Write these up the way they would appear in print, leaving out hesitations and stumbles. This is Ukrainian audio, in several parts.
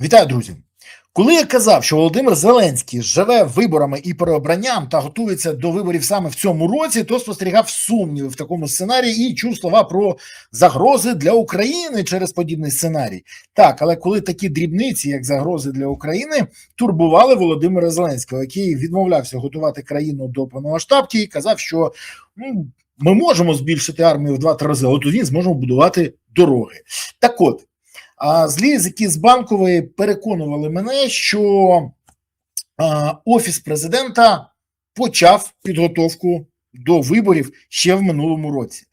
Вітаю, друзі! Коли я казав, що Володимир Зеленський живе виборами і переобранням та готується до виборів саме в цьому році, то спостерігав сумніви в такому сценарії і чув слова про загрози для України через подібний сценарій. Так, але коли такі дрібниці, як загрози для України, турбували Володимира Зеленського, який відмовлявся готувати країну до повномасштабки і казав, що ми можемо збільшити армію в 2-3 рази, але тоді зможемо будувати дороги. Так от, злі язики з Банкової переконували мене, що Офіс президента почав підготовку до виборів ще в минулому році.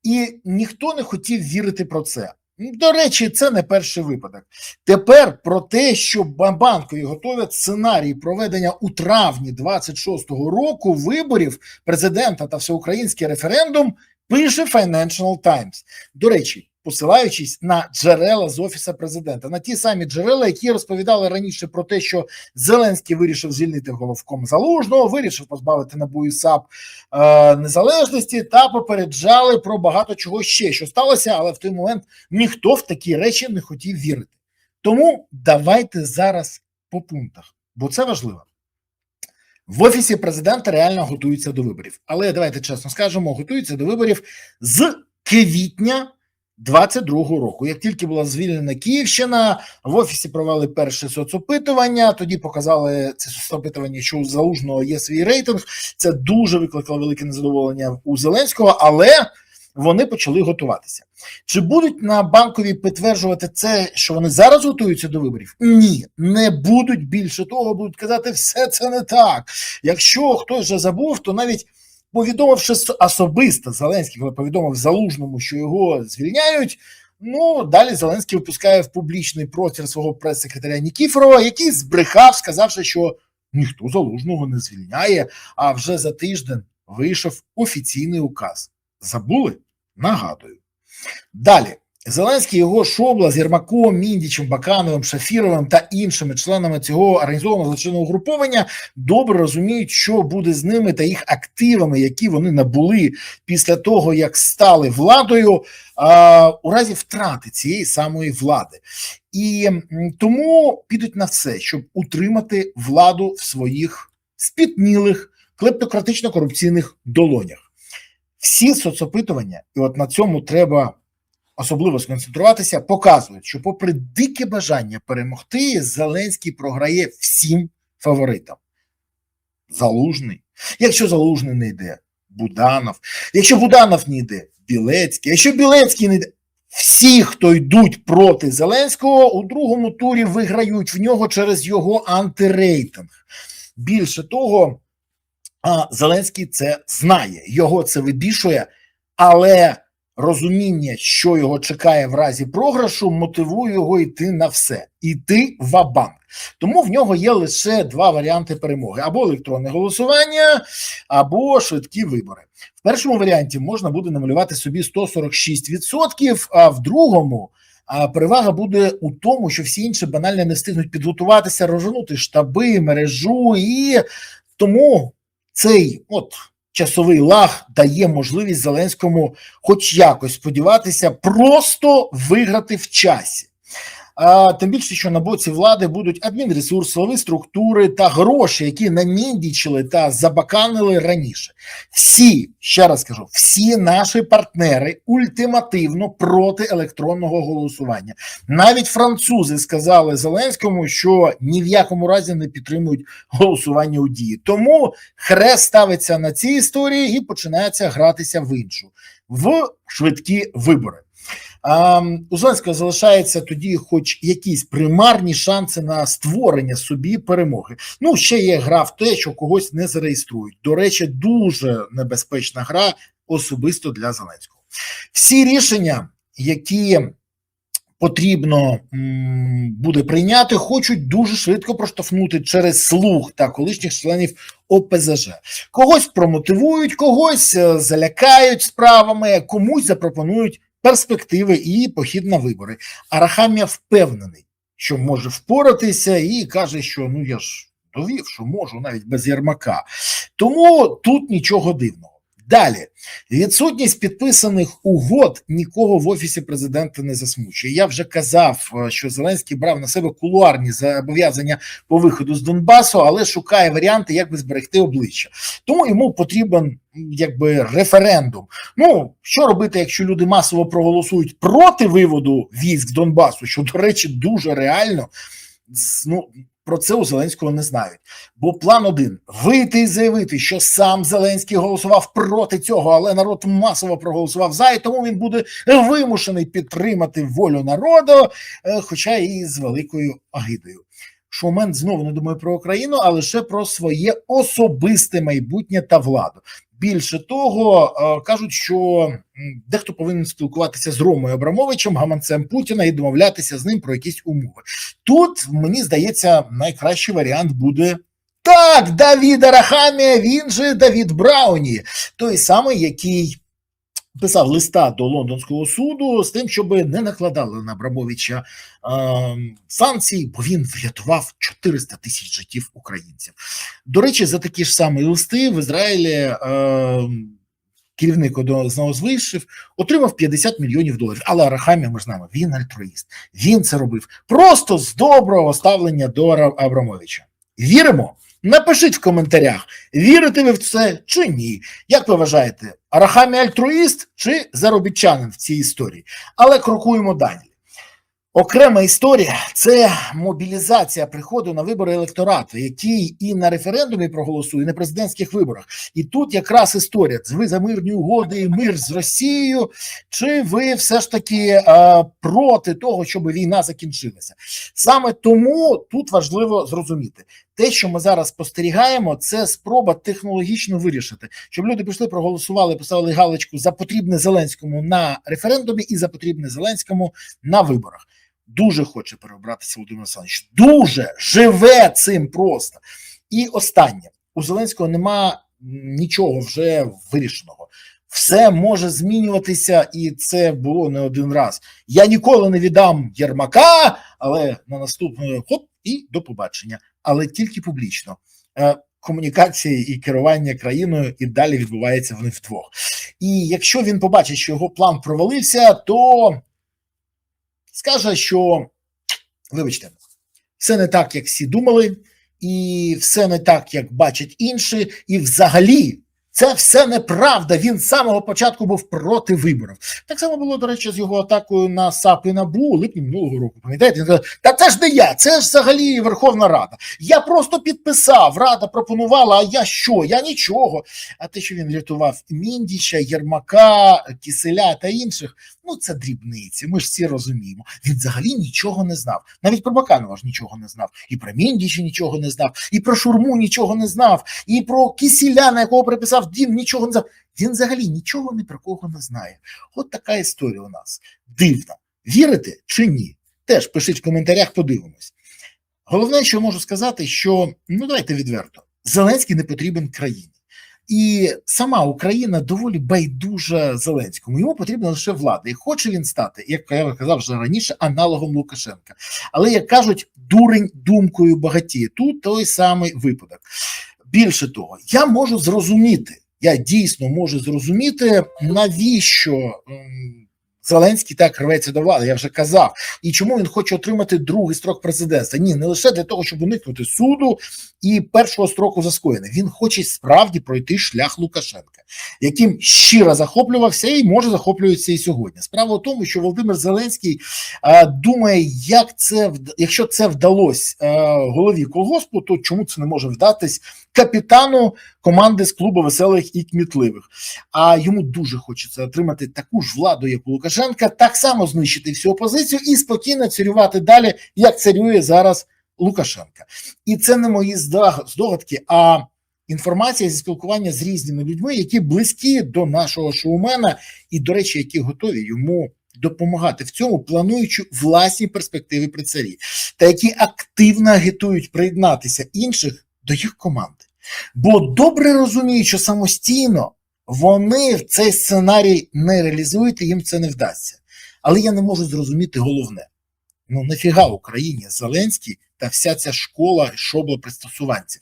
І ніхто не хотів вірити про це. До речі, це не перший випадок. Тепер про те, що Банкові готовлять сценарій проведення у травні 26-го року виборів президента та всеукраїнський референдум, пише Financial Times. До речі, посилаючись на джерела з Офісу президента, на ті самі джерела, які розповідали раніше про те, що Зеленський вирішив звільнити головком Залужного, вирішив позбавити НАБУ і САП незалежності та попереджали про багато чого ще, що сталося, але в той момент ніхто в такі речі не хотів вірити. Тому давайте зараз по пунктах, бо це важливо. В Офісі президента реально готуються до виборів. Але давайте чесно скажемо, готуються до виборів з квітня 22-го року. Як тільки була звільнена Київщина, в Офісі провели перше соцопитування, тоді показали це соцопитування, що у Залужного є свій рейтинг. Це дуже викликало велике незадоволення у Зеленського, але вони почали готуватися. Чи будуть на Банковій підтверджувати це, що вони зараз готуються до виборів? Ні, не будуть. Більше того, будуть казати, все це не так. Якщо хтось вже забув, то навіть повідомивши особисто Зеленський, коли повідомив Залужному, що його звільняють, далі Зеленський випускає в публічний простір свого прес-секретаря Нікіфорова, який збрехав, сказавши, що ніхто Залужного не звільняє, а вже за тиждень вийшов офіційний указ. Забули? Нагадую. Далі. Зеленський, його Шобла з Єрмаком, Міндічем, Бакановим, Шафіровим та іншими членами цього організованого злочинного угруповання добре розуміють, що буде з ними та їх активами, які вони набули після того, як стали владою, у разі втрати цієї самої влади. І тому підуть на все, щоб утримати владу в своїх спітнілих клептократично-корупційних долонях. Всі соцопитування, і от на цьому треба особливо сконцентруватися, показують, що попри дике бажання перемогти, Зеленський програє всім фаворитам. Залужний. Якщо Залужний не йде, Буданов. Якщо Буданов не йде, Білецький. Якщо Білецький не йде, всі, хто йдуть проти Зеленського, у другому турі виграють в нього через його антирейтинг. Більше того, Зеленський це знає, його це вибішує, але розуміння, що його чекає в разі програшу, мотивує його йти на все, йти ва-банк. Тому в нього є лише два варіанти перемоги: або електронне голосування, або швидкі вибори. В першому варіанті можна буде намалювати собі 146%, а в другому перевага буде у тому, що всі інші банально не встигнуть підготуватися, розженути штаби, мережу, і тому цей часовий лаг дає можливість Зеленському хоч якось сподіватися просто виграти в часі. Тим більше, що на боці влади будуть адмінресурс, силові структури та гроші, які наміндічили та забаканили раніше. Всі, ще раз кажу, всі наші партнери ультимативно проти електронного голосування. Навіть французи сказали Зеленському, що ні в якому разі не підтримують голосування у Дії. Тому хрест ставиться на цій історії і починається гратися в іншу, в швидкі вибори. У Зеленського залишається тоді хоч якісь примарні шанси на створення собі перемоги. Ще є гра в те, що когось не зареєструють. До речі, дуже небезпечна гра особисто для Зеленського. Всі рішення, які потрібно буде прийняти, хочуть дуже швидко проштовхнути через слуг та колишніх членів ОПЗЖ. Когось промотивують, когось залякають справами, комусь запропонують перспективи і похід на вибори. Арахамія впевнений, що може впоратися, і каже, що я ж довів, що можу навіть без Єрмака. Тому тут нічого дивного. Далі, відсутність підписаних угод нікого в Офісі президента не засмучує. Я вже казав, що Зеленський брав на себе кулуарні зобов'язання по виходу з Донбасу, але шукає варіанти, як би зберегти обличчя. Тому йому потрібен якби референдум. Ну, що робити, якщо люди масово проголосують проти виводу військ з Донбасу, що, до речі, дуже реально, ну, про це у Зеленського не знають. Бо план один – вийти і заявити, що сам Зеленський голосував проти цього, але народ масово проголосував за, і тому він буде вимушений підтримати волю народу, хоча і з великою агідою. Шоумен знову не думає про Україну, а лише про своє особисте майбутнє та владу. Більше того, кажуть, що дехто повинен спілкуватися з Ромою Абрамовичем, гаманцем Путіна, і домовлятися з ним про якісь умови. Тут, мені здається, найкращий варіант буде так, Давід Арахамія, він же Давід Брауні, той самий, який писав листа до Лондонського суду з тим, щоб не накладали на Абрамовича санкцій, бо він врятував 400 тисяч життів українців. До речі, за такі ж самі листи в Ізраїлі керівник одного з вишів отримав $50 мільйонів. Але Арахамія, ми ж знаємо, він альтруїст. Він це робив просто з доброго ставлення до Абрамовича. Віримо? Напишіть в коментарях, вірите ви в це чи ні. Як ви вважаєте, Арахамія альтруїст чи заробітчанин в цій історії? Але крокуємо далі. Окрема історія – це мобілізація приходу на вибори електорату, який і на референдумі проголосує, і на президентських виборах. І тут якраз історія. Ви за мирні угоди і мир з Росією, чи ви все ж таки проти того, щоб війна закінчилася? Саме тому тут важливо зрозуміти. Те, що ми зараз спостерігаємо, це спроба технологічно вирішити, щоб люди пішли, проголосували, поставили галочку за потрібне Зеленському на референдумі і за потрібне Зеленському на виборах. Дуже хоче переобратися Володимир Олександрович, дуже живе цим просто. І останнє, у Зеленського нема нічого вже вирішеного. Все може змінюватися, і це було не один раз. Я ніколи не віддам Єрмака, але на наступне хоп, і до побачення. Але тільки публічно. Комунікації і керування країною і далі відбувається вони вдвох. І якщо він побачить, що його план провалився, то скаже, що, вибачте, все не так, як всі думали, і все не так, як бачать інші, і взагалі це все неправда, він з самого початку був проти виборів. Так само було, до речі, з його атакою на САП і НАБУ у липні минулого року. Пам'ятаєте, він сказав, та це ж не я, це ж взагалі Верховна Рада. Я просто підписав, Рада пропонувала, а я що? Я нічого. А те, що він рятував Міндіча, Єрмака, Киселя та інших, ну це дрібниці, ми ж всі розуміємо. Він взагалі нічого не знав. Навіть про Баканова ж нічого не знав. І про Міндіча нічого не знав, і про Шурму нічого не знав, і про Киселя, на якого приписав Дім, нічого не знав. Він взагалі нічого ні про кого не знає. От така історія у нас. Дивна. Вірите чи ні? Теж пишіть в коментарях, подивимось. Головне, що можу сказати, що, ну давайте відверто, Зеленський не потрібен країні. І сама Україна доволі байдужа Зеленському. Йому потрібна лише влада. І хоче він стати, як я казав вже раніше, аналогом Лукашенка. Але, як кажуть, дурень думкою багатіє. Тут той самий випадок. Більше того, я можу зрозуміти, я дійсно можу зрозуміти, навіщо Зеленський так рветься до влади, я вже казав, і чому він хоче отримати другий строк президентства. Ні, не лише для того, щоб уникнути суду і першого строку за скоєне. Він хоче справді пройти шлях Лукашенка, яким щиро захоплювався і може захоплюватися і сьогодні. Справа в тому, що Володимир Зеленський думає, якщо це вдалося голові колгоспу, то чому це не може вдатись капітану команди з клубу веселих і кмітливих. А йому дуже хочеться отримати таку ж владу, як у Лукашенка, так само знищити всю опозицію і спокійно царювати далі, як царює зараз Лукашенка. І це не мої здогадки, а інформація зі спілкування з різними людьми, які близькі до нашого шоумена і, до речі, які готові йому допомагати в цьому, плануючи власні перспективи при царі, та які активно агітують приєднатися інших до їх команди. Бо добре розуміють, що самостійно вони в цей сценарій не реалізують, і їм це не вдасться. Але я не можу зрозуміти головне. Ну нафіга Україні Зеленський та вся ця школа шобло-пристосуванців?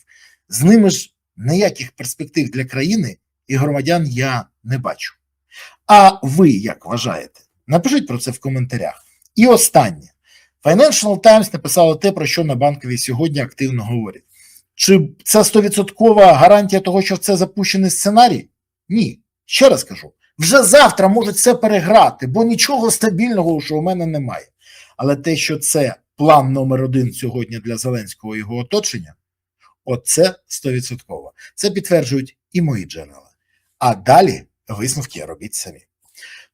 З ними ж ніяких перспектив для країни і громадян я не бачу. А ви як вважаєте? Напишіть про це в коментарях. І останнє. Financial Times написало те, про що на Банковій сьогодні активно говорять. Чи це 100% гарантія того, що це запущений сценарій? Ні. Ще раз кажу, вже завтра можуть все переграти, бо нічого стабільного що у мене немає. Але те, що це план номер 1 сьогодні для Зеленського і його оточення, оце 100%. Це підтверджують і мої джерела. А далі висновки робіть самі.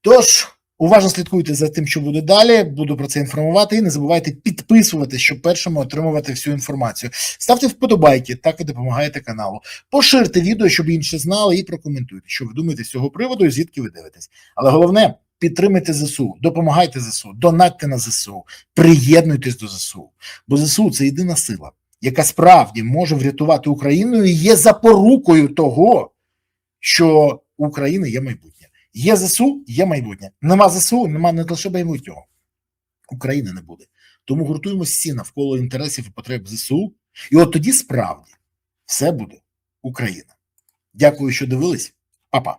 Тож, уважно слідкуйте за тим, що буде далі, буду про це інформувати, і не забувайте підписуватись, щоб першими отримувати всю інформацію. Ставте вподобайки, так ви допомагаєте каналу. Поширте відео, щоб інші знали, і прокоментуйте, що ви думаєте з цього приводу і звідки ви дивитесь. Але головне, підтримайте ЗСУ, допомагайте ЗСУ, донатьте на ЗСУ, приєднуйтесь до ЗСУ. Бо ЗСУ – це єдина сила, яка справді може врятувати Україну і є запорукою того, що у України є майбутнє. Є ЗСУ, є майбутнє. Нема ЗСУ, нема не лише майбутнього. України не буде. Тому гуртуємося всі навколо інтересів і потреб ЗСУ. І от тоді справді все буде Україна. Дякую, що дивились. Па-па.